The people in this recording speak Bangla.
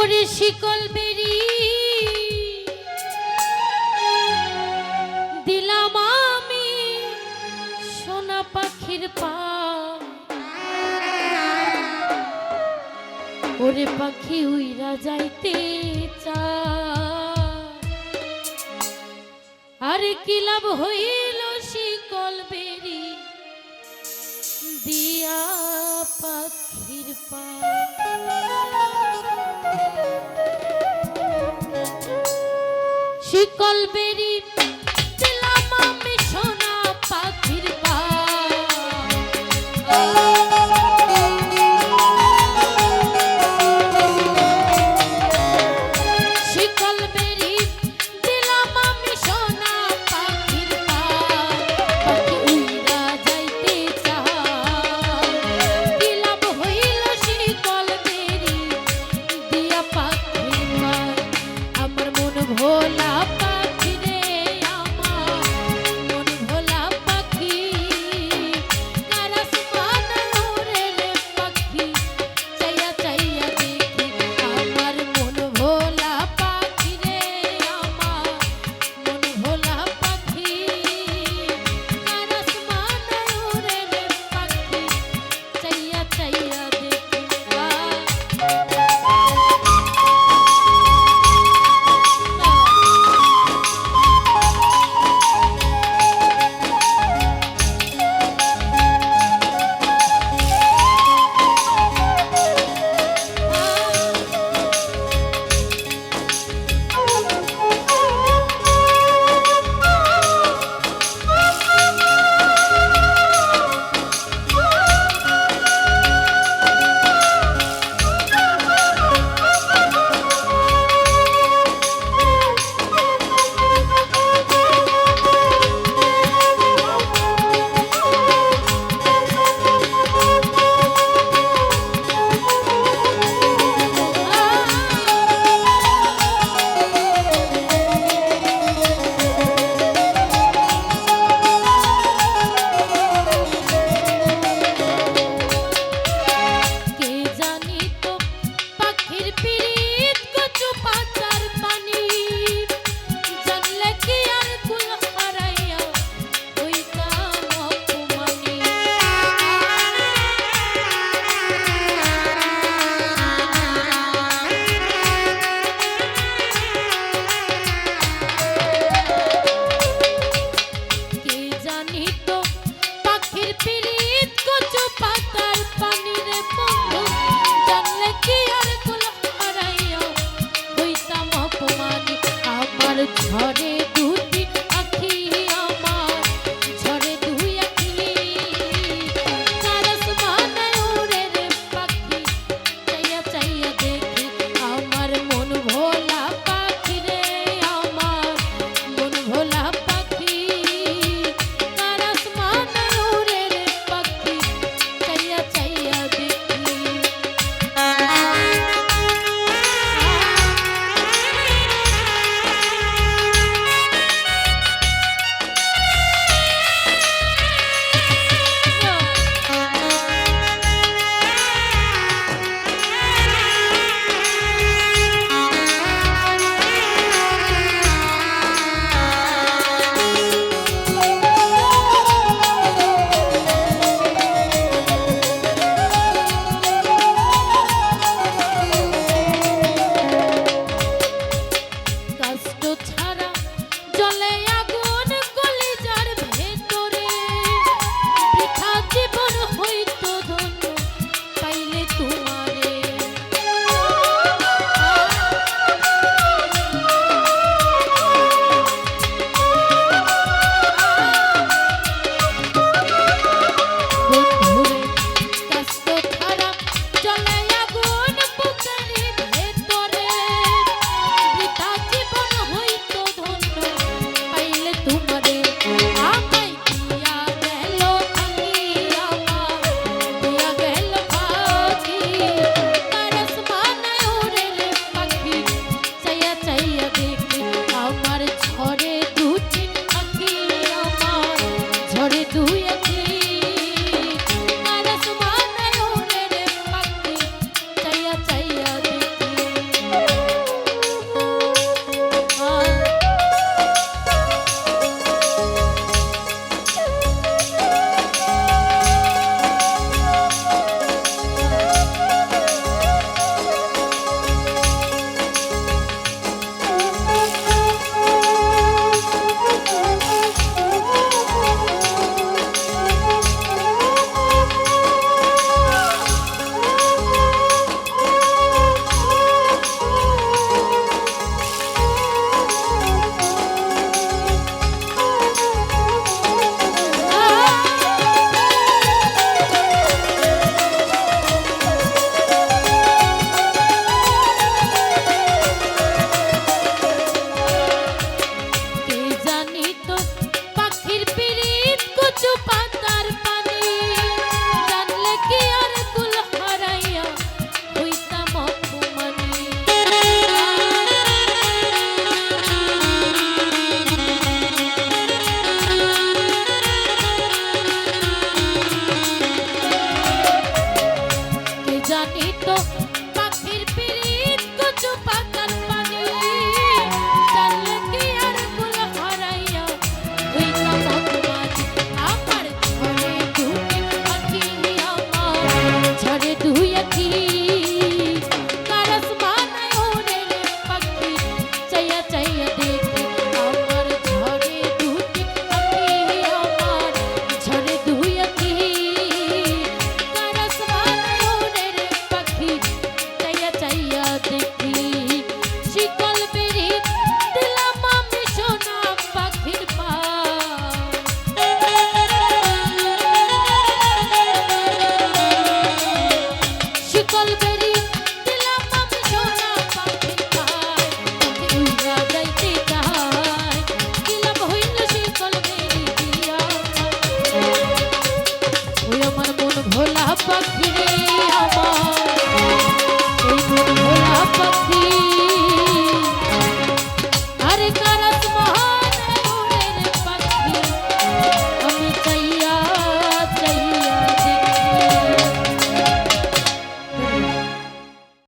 ওরে শিকল বেরি দিলাম আমি সোনা পাখির পা ওরে পাখি উইরা যাইতে চায় আরে কি লাভ হইল শিকল বেরি দিয়া পাখির পা শিকল বেরি দিলাম আমি সোনা পাখির পা শিকল বেরি দিলাম আমি সোনা পাখির পা পাখি উইরা যাইতে চায় কি লাভ হইল শিকল বেরি দিয়া পাখির পা আমার মন ভোলা ঝরে দুটি আখি আমার ঝরে দুই আখি সারস মানায় উড়ে রে পাখি চাইয়া চাইয়া দেখি আমার মন ভোলা পাখি রে আমার মন ভোলা পাখি সারস মানায় উড়ে রে পাখি চাইয়া চাইয়া দেখি পাখি